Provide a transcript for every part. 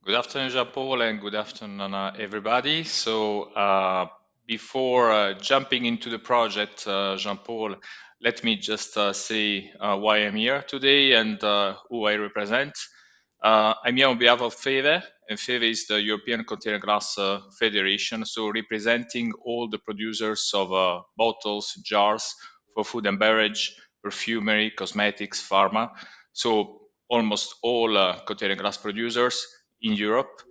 Good afternoon, Jean-Paul, and good afternoon, everybody. So before jumping into the project, Jean-Paul, let me just say why I'm here today and who I represent. I'm here on behalf of FEVE, and FEVE is the European Container Glass Federation, so representing all the producers of bottles, jars for food and beverage, perfumery, cosmetics, pharma. So almost all container glass producers in Europe.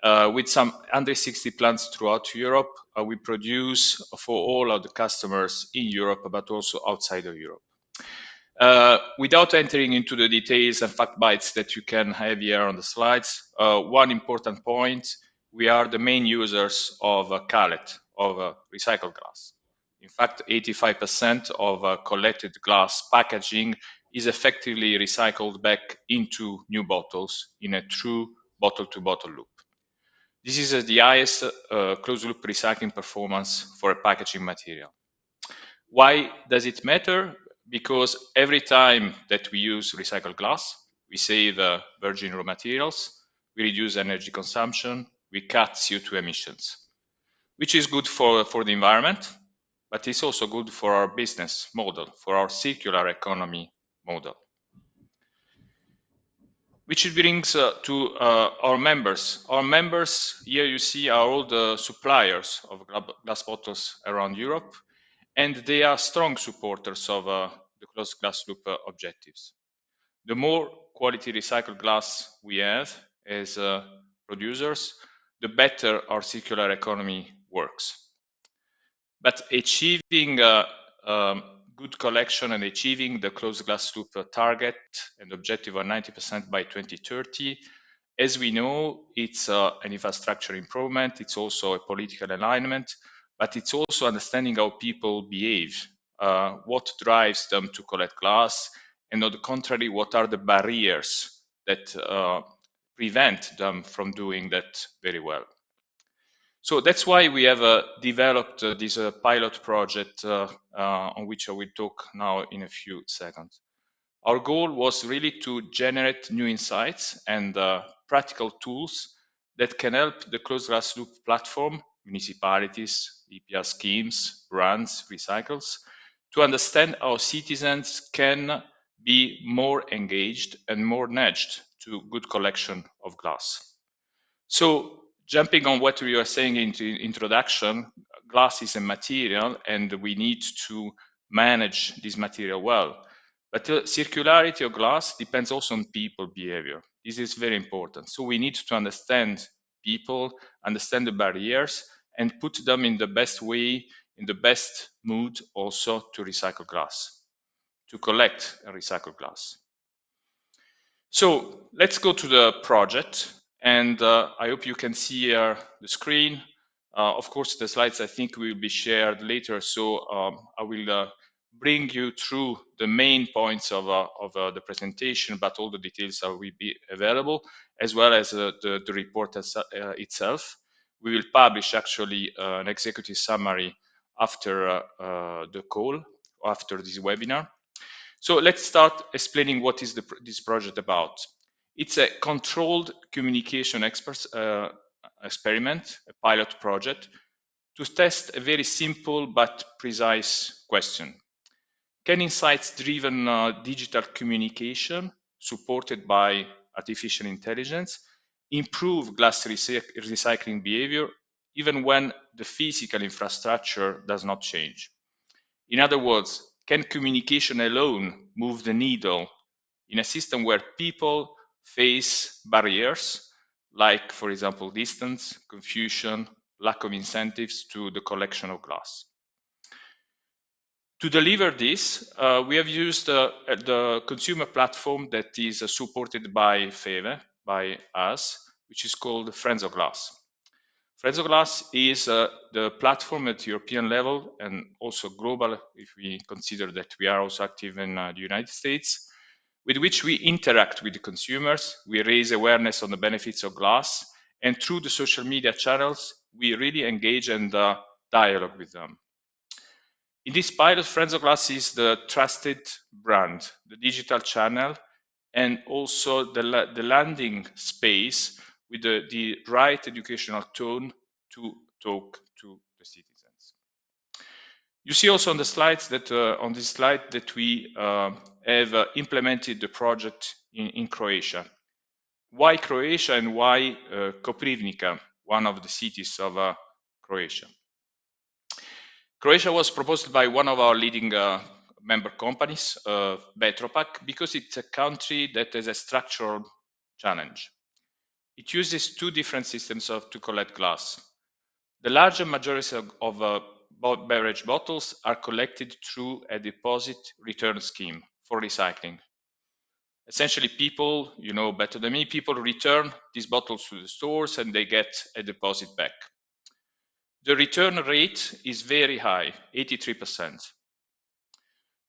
With some 160 plants throughout Europe, we produce for all of the customers in Europe, but also outside of Europe. Without entering into the details and fact bites that you can have here on the slides, one important point, we are the main users of cullet, of recycled glass. In fact, 85% of collected glass packaging is effectively recycled back into new bottles in a true bottle-to-bottle loop. This is the highest closed-loop recycling performance for a packaging material. Why does it matter? Because every time that we use recycled glass, we save virgin raw materials, we reduce energy consumption, we cut CO2 emissions, which is good for the environment, but it's also good for our business model, for our circular economy model. Which brings to our members. Our members, here you see, are all the suppliers of glass bottles around Europe, and they are strong supporters of the closed glass loop objectives. The more quality recycled glass we have as producers, the better our circular economy works. But achieving good collection and achieving the closed glass loop target and objective of 90% by 2030, as we know, it's an infrastructure improvement, it's also a political alignment, but it's also understanding how people behave, what drives them to collect glass, and on the contrary, what are the barriers that prevent them from doing that very well. So that's why we have developed this pilot project on which I will talk now in a few seconds. Our goal was really to generate new insights and practical tools that can help the closed glass loop platform, municipalities, EPR schemes, brands, recycles, to understand how citizens can be more engaged and more nudged to good collection of glass. So jumping on what we were saying in the introduction, glass is a material and we need to manage this material well. But the circularity of glass depends also on people behavior. This is very important. So we need to understand people, understand the barriers, and put them in the best way, in the best mood also to recycle glass, to collect and recycle glass. So let's go to the project, and I hope you can see here the screen. Of course, the slides I think will be shared later, so I will bring you through the main points of the presentation, but all the details will be available, as well as the report itself. We will publish actually an executive summary after the call, after this webinar. So let's start explaining what is this project about. It's a controlled communication experiment, a pilot project, to test a very simple but precise question. Can insights-driven digital communication, supported by artificial intelligence, improve glass recycling behavior even when the physical infrastructure does not change? In other words, can communication alone move the needle in a system where people face barriers, like, for example, distance, confusion, lack of incentives to the collection of glass? To deliver this, we have used the consumer platform that is supported by FEVE, by us, which is called Friends of Glass. Friends of Glass is the platform at European level and also global, if we consider that we are also active in the United States, with which we interact with the consumers, we raise awareness on the benefits of glass, and through the social media channels, we really engage and dialogue with them. In this pilot, Friends of Glass is the trusted brand, the digital channel, and also the landing space with the right educational tone to talk to the citizens. You see also on the slides that on this slide that we have implemented the project in Croatia. Why Croatia and why Koprivnica, one of the cities of Croatia? Croatia was proposed by one of our leading member companies, Vetropack, because it's a country that has a structural challenge. It uses two different systems to collect glass. The larger majority of beverage bottles are collected through a deposit return scheme for recycling. Essentially, people, you know better than me, people return these bottles to the stores and they get a deposit back. The return rate is very high, 83%.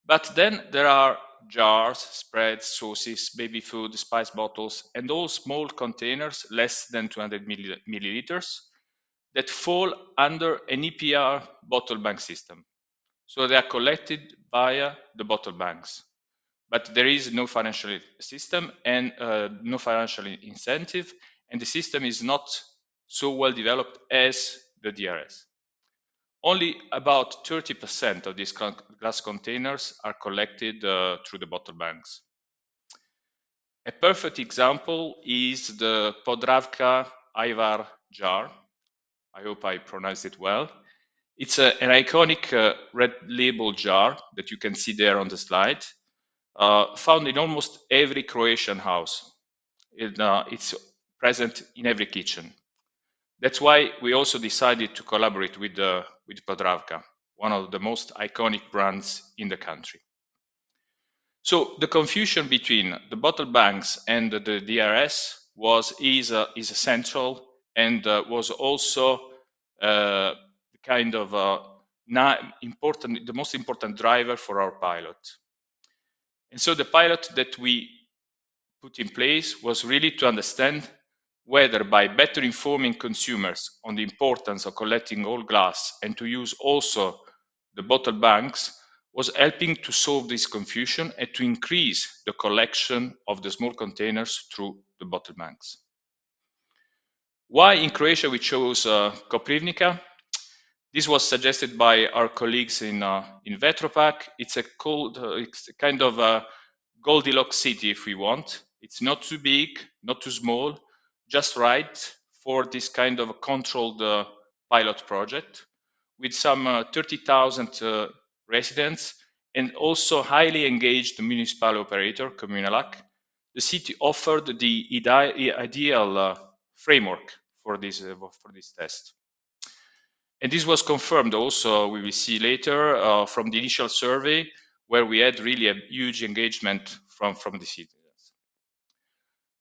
But then there are jars, spreads, sauces, baby food, spice bottles, and all small containers less than 200 milliliters that fall under an EPR bottle bank system. So they are collected via the bottle banks. But there is no financial system and no financial incentive, and the system is not so well developed as the DRS. Only about 30% of these glass containers are collected through the bottle banks. A perfect example is the Podravka Ivar jar. I hope I pronounced it well. It's an iconic red label jar that you can see there on the slide, found in almost every Croatian house. It's present in every kitchen. That's why we also decided to collaborate with Podravka, one of the most iconic brands in the country. So the confusion between the bottle banks and the DRS is essential and was also kind of the most important driver for our pilot. And so the pilot that we put in place was really to understand whether by better informing consumers on the importance of collecting all glass and to use also the bottle banks was helping to solve this confusion and to increase the collection of the small containers through the bottle banks. Why in Croatia we chose Koprivnica? This was suggested by our colleagues in Vetropack. It's it's a kind of a Goldilocks city, if we want. It's not too big, not too small, just right for this kind of a controlled pilot project with some 30,000 residents and also highly engaged municipal operator, Communalac. The city offered the ideal framework for this test. And this was confirmed also, we will see later, from the initial survey, where we had really a huge engagement from the citizens.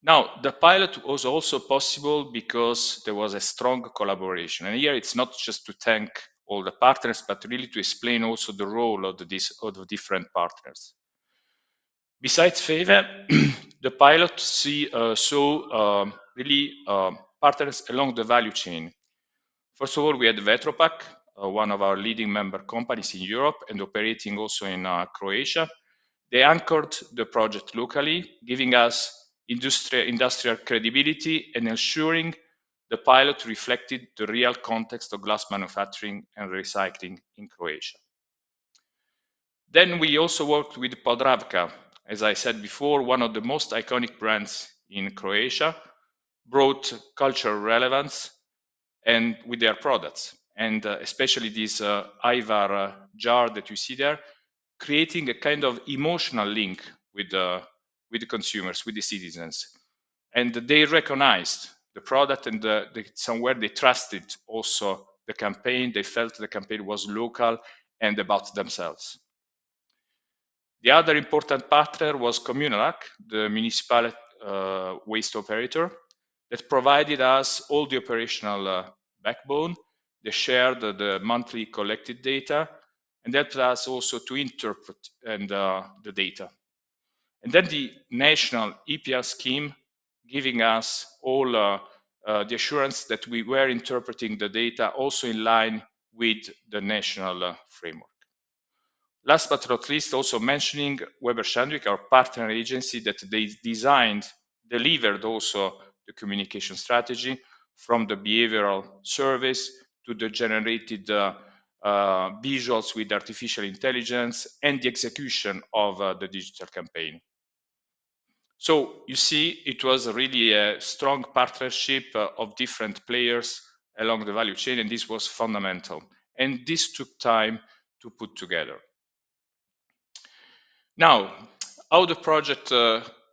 Now, the pilot was also possible because there was a strong collaboration. And here it's not just to thank all the partners, but really to explain also the role of the different partners. Besides FEVE, the pilot saw really partners along the value chain. First of all, we had Vetropack, one of our leading member companies in Europe and operating also in Croatia. They anchored the project locally, giving us industrial credibility and ensuring the pilot reflected the real context of glass manufacturing and recycling in Croatia. Then we also worked with Podravka, as I said before, one of the most iconic brands in Croatia, brought cultural relevance and with their products, and especially this Ivar jar that you see there, creating a kind of emotional link with the consumers, with the citizens. And they recognized the product and somewhere they trusted also the campaign. They felt the campaign was local and about themselves. The other important partner was Communalac, the municipal waste operator, that provided us all the operational backbone. They shared the monthly collected data and helped us also to interpret the data. And then the national EPR scheme giving us all the assurance that we were interpreting the data also in line with the national framework. Last but not least, also mentioning Weber Shandwick, our partner agency that they delivered also the communication strategy, from the behavioral surveys to the generated visuals with artificial intelligence and the execution of the digital campaign. So you see, it was really a strong partnership of different players along the value chain, and this was fundamental. And this took time to put together. Now, how the project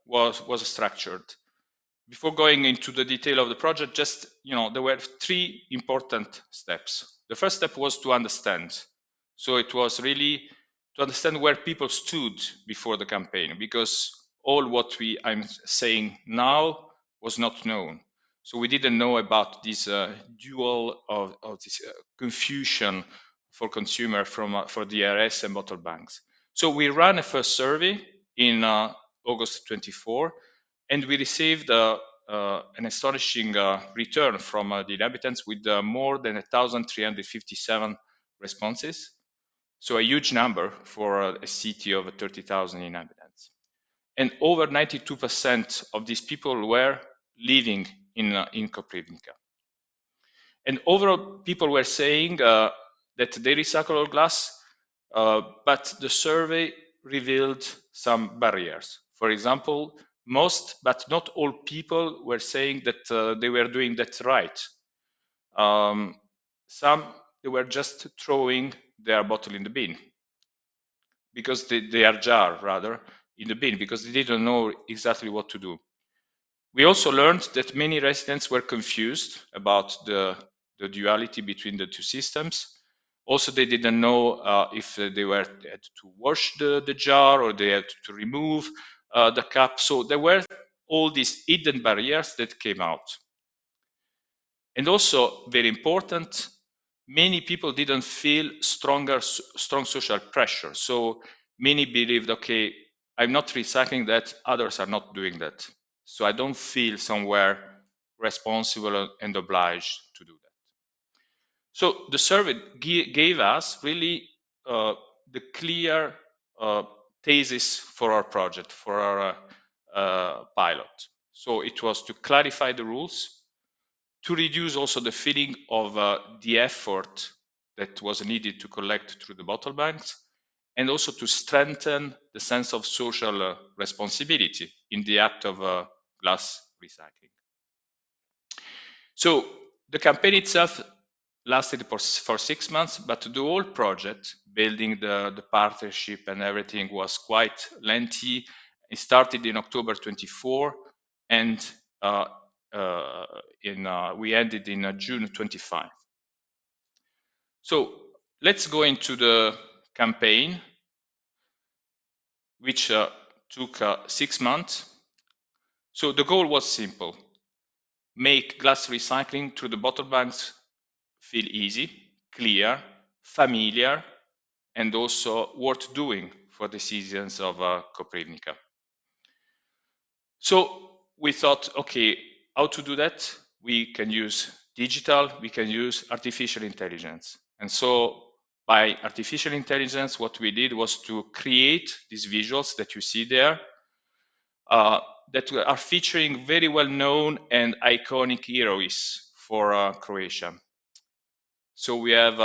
was structured. Before going into the detail of the project, just, there were three important steps. The first step was to understand. So it was really to understand where people stood before the campaign, because all what I'm saying now was not known. So we didn't know about this dual of this confusion for consumer for DRS and bottle banks. So we ran a first survey in August 24, and we received an astonishing return from the inhabitants with more than 1,357 responses. So a huge number for a city of 30,000 inhabitants. And over 92% of these people were living in Koprivnica. And overall, people were saying that they recycle all glass, but the survey revealed some barriers. For example, most, but not all people were saying that they were doing that right. Some, they were just throwing their bottle in the bin, because their jar, rather, in the bin, because they didn't know exactly what to do. We also learned that many residents were confused about the duality between the two systems. Also, they didn't know if they had to wash the jar, or they had to remove the cap. So there were all these hidden barriers that came out. And also, very important, many people didn't feel strong social pressure. So many believed, okay, I'm not recycling that, others are not doing that. So I don't feel somewhere responsible and obliged to do that. So the survey gave us really the clear thesis for our project, for our pilot. So it was to clarify the rules, to reduce also the feeling of the effort that was needed to collect through the bottle banks, and also to strengthen the sense of social responsibility in the act of glass recycling. So the campaign itself lasted for 6 months, but the whole project, building the partnership and everything, was quite lengthy. It started in October 24, and we ended in June 25. So let's go into the campaign, which took 6 months. So the goal was simple: make glass recycling through the bottle banks feel easy, clear, familiar, and also worth doing for the citizens of Koprivnica. So we thought, okay, how to do that? We can use digital, we can use artificial intelligence. And so by artificial intelligence, what we did was to create these visuals that you see there, that are featuring very well-known and iconic heroes for Croatia. So we have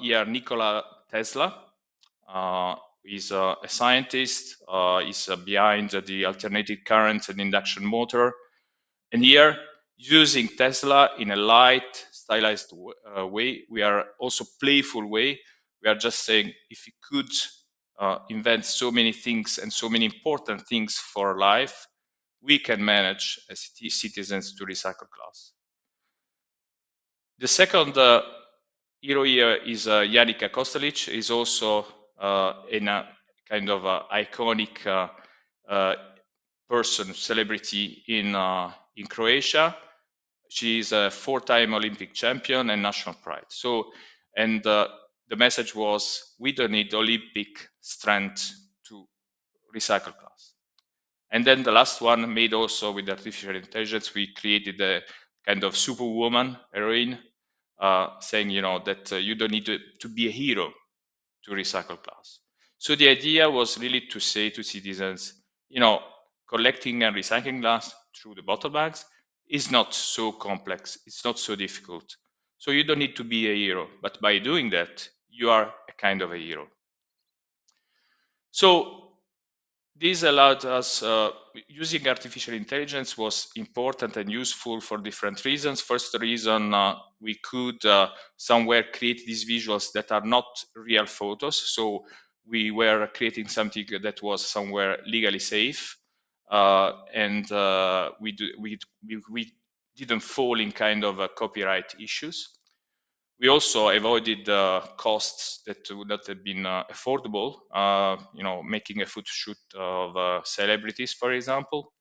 here Nikola Tesla. He's a scientist. He's behind the alternating current and induction motor. And here, using Tesla in a light, stylized way, we are also playful way. We are just saying, if he could invent so many things and so many important things for life, we can manage as citizens to recycle glass. The second hero here is Janica Kostelic. Is also in a kind of iconic person, celebrity in Croatia. She is a 4-time Olympic champion and national pride. So, and the message was, we don't need Olympic strength to recycle glass. And then the last one, made also with artificial intelligence, we created a kind of superwoman heroine, saying, that you don't need to be a hero to recycle glass. So the idea was really to say to citizens, collecting and recycling glass through the bottle bags is not so complex. It's not so difficult. So you don't need to be a hero, but by doing that, you are a kind of a hero. So this allowed us, using artificial intelligence was important and useful for different reasons. First reason, we could somewhere create these visuals that are not real photos. So we were creating something that was somewhere legally safe. And we didn't fall in kind of copyright issues. We also avoided costs that would not have been affordable, making a photo shoot of celebrities, for example,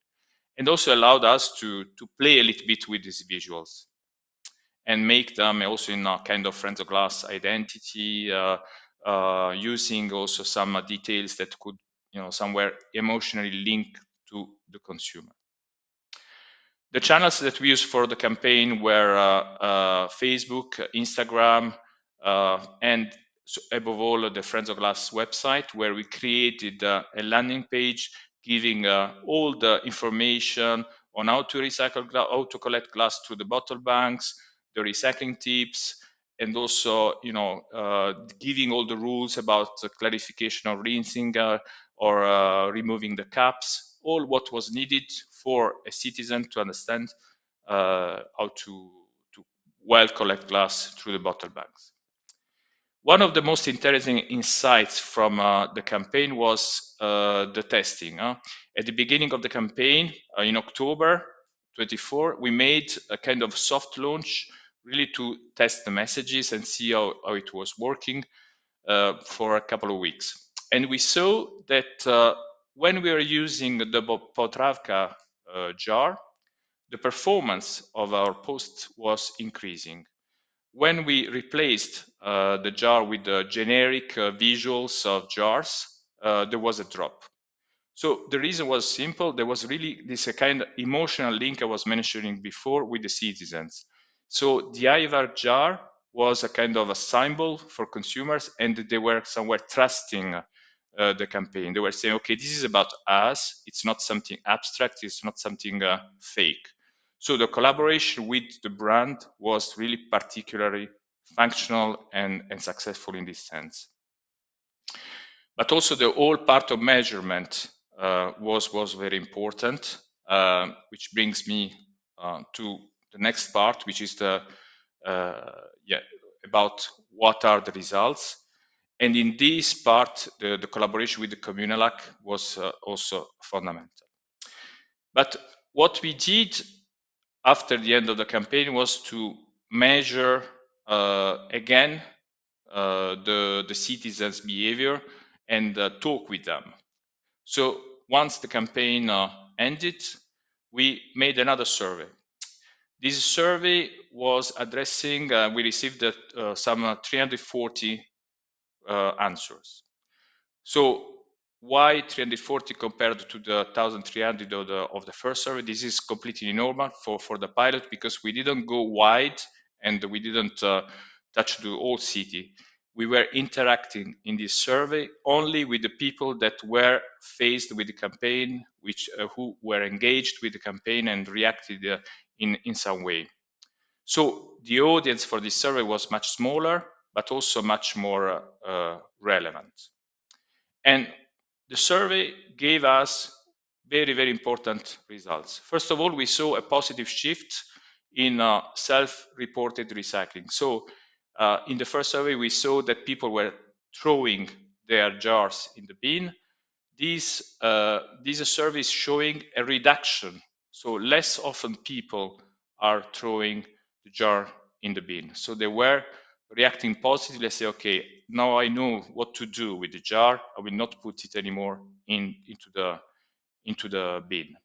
and also allowed us to play a little bit with these visuals and make them also in a kind of friends of glass identity, using also some details that could, somewhere emotionally link to the consumer. The channels that we used for the campaign were Facebook, Instagram, and above all, the Friends of Glass website, where we created a landing page giving all the information on how to recycle, how to collect glass through the bottle banks, the recycling tips, and also, giving all the rules about the clarification of rinsing or removing the caps, all what was needed for a citizen to understand how to well collect glass through the bottle banks. One of the most interesting insights from the campaign was the testing. At the beginning of the campaign, in October 24, we made a kind of soft launch really to test the messages and see how it was working for a couple of weeks. And we saw that when we were using the Podravka jar, the performance of our post was increasing. When we replaced the jar with the generic visuals of jars, there was a drop. So the reason was simple. There was really this kind of emotional link I was mentioning before with the citizens. So the Ivar jar was a kind of a symbol for consumers, and they were somewhere trusting the campaign. They were saying, okay, this is about us. It's not something abstract. It's not something fake. So the collaboration with the brand was really particularly functional and successful in this sense. But also the whole part of measurement was very important, which brings me to the next part, which is the about what are the results. And in this part, the collaboration with the Communalac was also fundamental. But what we did after the end of the campaign was to measure again the citizens' behavior and talk with them. So once the campaign ended, we made another survey. This survey was addressing, we received some 340 answers. So why 340 compared to the 1,300 of the first survey? This is completely normal for the pilot because we didn't go wide and we didn't touch the whole city. We were interacting in this survey only with the people that were faced with the campaign, who were engaged with the campaign and reacted in some way. So the audience for this survey was much smaller, but also much more relevant. And the survey gave us very, very important results. First of all, we saw a positive shift in self-reported recycling. So in the first survey, we saw that people were throwing their jars in the bin. This survey is showing a reduction. So less often people are throwing the jar in the bin. So they were reacting positively, say, okay, now I know what to do with the jar. I will not put it anymore into the bin.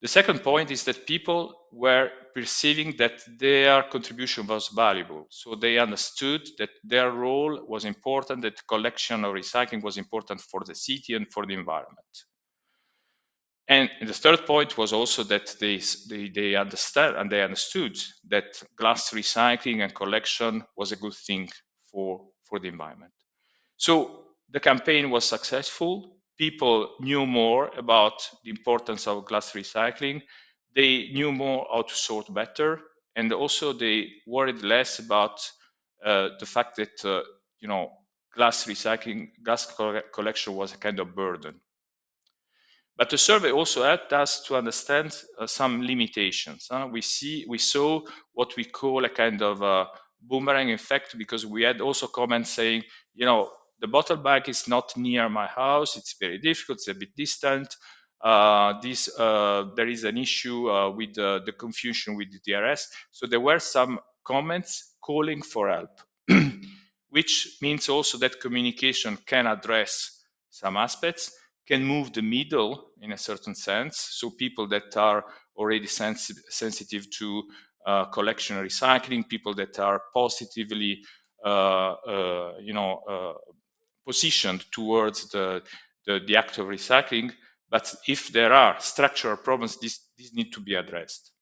The second point is that people were perceiving that their contribution was valuable. So they understood that their role was important, that collection or recycling was important for the city and for the environment. And the third point was also that they understand and they understood that glass recycling and collection was a good thing for the environment. So the campaign was successful. People knew more about the importance of glass recycling. they knew more how to sort better, and also they worried less about the fact that glass recycling, glass collection was a kind of burden. But the survey also helped us to understand some limitations. We saw what we call a kind of boomerang effect, because we had also comments saying, the bottle bag is not near my house, it's very difficult, it's a bit distant. There is an issue with the confusion with the DRS. So there were some comments calling for help, which means also that communication can address some aspects, can move the middle in a certain sense. So people that are already sensitive to collection and recycling, people that are positively, positioned towards the act of recycling. But if there are structural problems, these need to be addressed.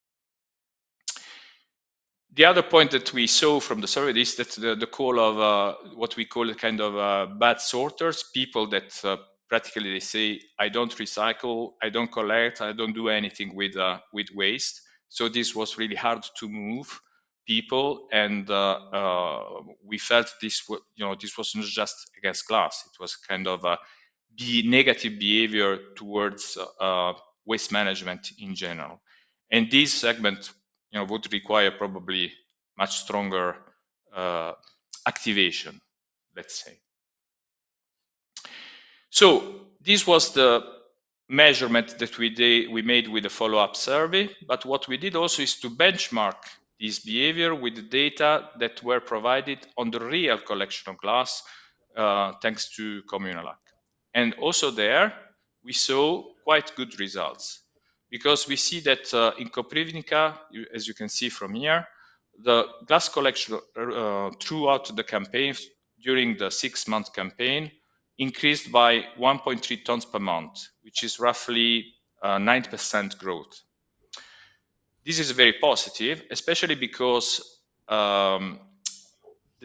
The other point that we saw from the survey is that the call of what we call a kind of bad sorters, people that practically they say, I don't recycle, I don't collect, I don't do anything with waste. So this was really hard to move people, and we felt this was not just against glass; it was kind of negative behavior towards waste management in general. And this segment would require probably much stronger activation, let's say. So this was the measurement that we made with the follow-up survey. But what we did also is to benchmark this behavior with the data that were provided on the real collection of glass, thanks to Communalac. And also there, we saw quite good results, because we see that in Koprivnica, as you can see from here, the glass collection throughout the campaign, during the 6-month campaign, increased by 1.3 tons per month, which is roughly 9% growth. This is very positive, especially because the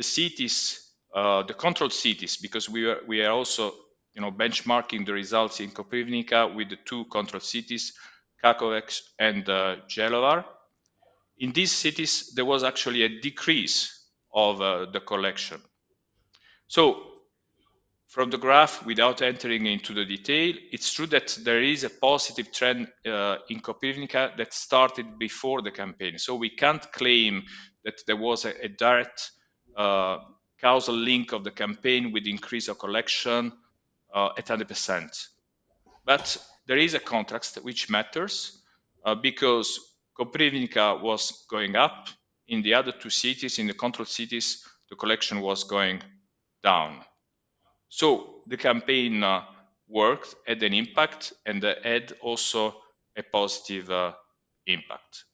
cities, the controlled cities, because we are also benchmarking the results in Koprivnica with the 2 controlled cities, Kakovec and Jelovar. In these cities, there was actually a decrease of the collection. So from the graph, without entering into the detail, it's true that there is a positive trend in Koprivnica that started before the campaign. So we can't claim that there was a direct causal link of the campaign with the increase of collection at 100%. But there is a contrast which matters, because Koprivnica was going up. In the other 2 cities, in the controlled cities, the collection was going down. So the campaign worked, had an impact, and had also a positive impact.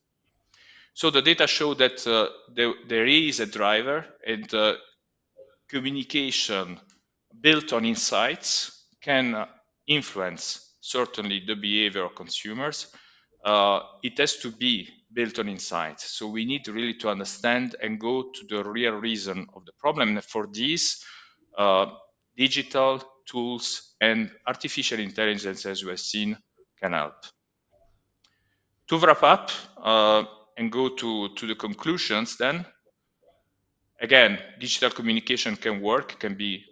So the data show that there is a driver, and communication built on insights can influence certainly the behavior of consumers. It has to be built on insights. So we need really to understand and go to the real reason of the problem. And for this, digital tools and artificial intelligence, as we have seen, can help. To wrap up and go to the conclusions then, again, digital communication can work, can be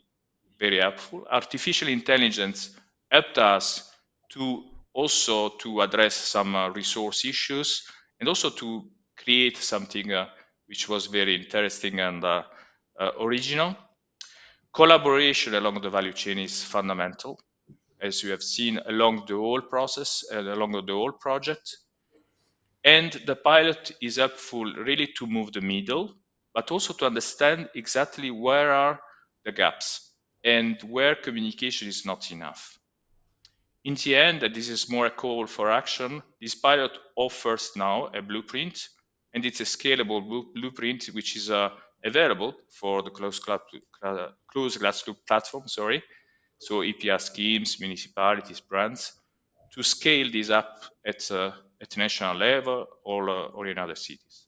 very helpful. Artificial intelligence helped us to also to address some resource issues, and also to create something which was very interesting and original. Collaboration along the value chain is fundamental, as you have seen along the whole process and along the whole project. And the pilot is helpful really to move the middle, but also to understand exactly where are the gaps and where communication is not enough. In the end, and this is more a call for action, this pilot offers now a blueprint, and it's a scalable blueprint which is available for the closed glass loop platform, so EPR schemes, municipalities, brands, to scale this up at national level or in other cities.